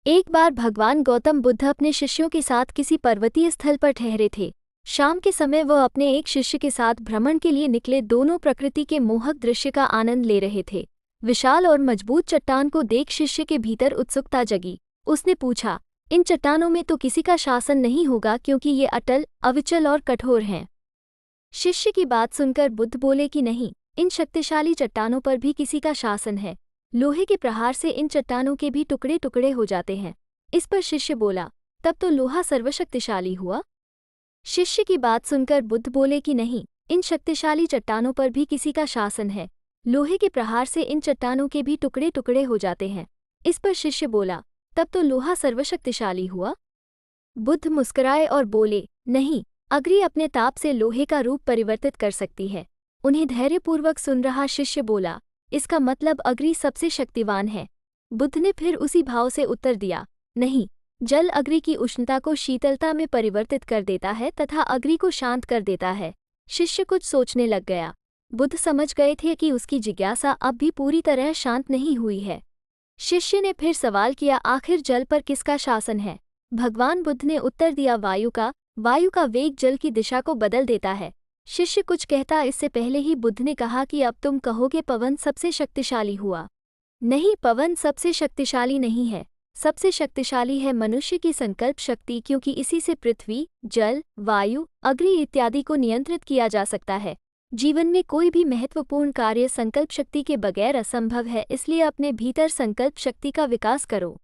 एक बार भगवान गौतम बुद्ध अपने शिष्यों के साथ किसी पर्वतीय स्थल पर ठहरे थे। शाम के समय वह अपने एक शिष्य के साथ भ्रमण के लिए निकले। दोनों प्रकृति के मोहक दृश्य का आनंद ले रहे थे। विशाल और मजबूत चट्टान को देख शिष्य के भीतर उत्सुकता जगी। उसने पूछा, इन चट्टानों में तो किसी का शासन नहीं होगा क्योंकि ये अटल, अविचल और कठोर हैं। शिष्य की बात सुनकर बुद्ध बोले कि नहीं, इन शक्तिशाली चट्टानों पर भी किसी का शासन है। लोहे के प्रहार से इन चट्टानों के भी टुकड़े टुकड़े हो जाते हैं। इस पर शिष्य बोला, तब तो लोहा सर्वशक्तिशाली हुआ। शिष्य की बात सुनकर बुद्ध बोले कि नहीं, इन शक्तिशाली चट्टानों पर भी किसी का शासन है। लोहे के प्रहार से इन चट्टानों के भी टुकड़े टुकड़े हो जाते हैं। इस पर शिष्य बोला, तब तो लोहा सर्वशक्तिशाली हुआ। बुद्ध मुस्कुराए और बोले, नहीं, अग्नि अपने ताप से लोहे का रूप परिवर्तित कर सकती है। उन्हें धैर्यपूर्वक सुन रहा शिष्य बोला, इसका मतलब अग्नि सबसे शक्तिवान है। बुद्ध ने फिर उसी भाव से उत्तर दिया, नहीं, जल अग्नि की उष्णता को शीतलता में परिवर्तित कर देता है तथा अग्नि को शांत कर देता है। शिष्य कुछ सोचने लग गया। बुद्ध समझ गए थे कि उसकी जिज्ञासा अब भी पूरी तरह शांत नहीं हुई है। शिष्य ने फिर सवाल किया, आखिर जल पर किसका शासन है? भगवान बुद्ध ने उत्तर दिया, वायु का। वायु का वेग जल की दिशा को बदल देता है। शिष्य कुछ कहता इससे पहले ही बुद्ध ने कहा कि अब तुम कहोगे पवन सबसे शक्तिशाली हुआ। नहीं, पवन सबसे शक्तिशाली नहीं है। सबसे शक्तिशाली है मनुष्य की संकल्प शक्ति, क्योंकि इसी से पृथ्वी, जल, वायु, अग्नि इत्यादि को नियंत्रित किया जा सकता है। जीवन में कोई भी महत्वपूर्ण कार्य संकल्प शक्ति के बगैर असंभव है, इसलिए अपने भीतर संकल्प शक्ति का विकास करो।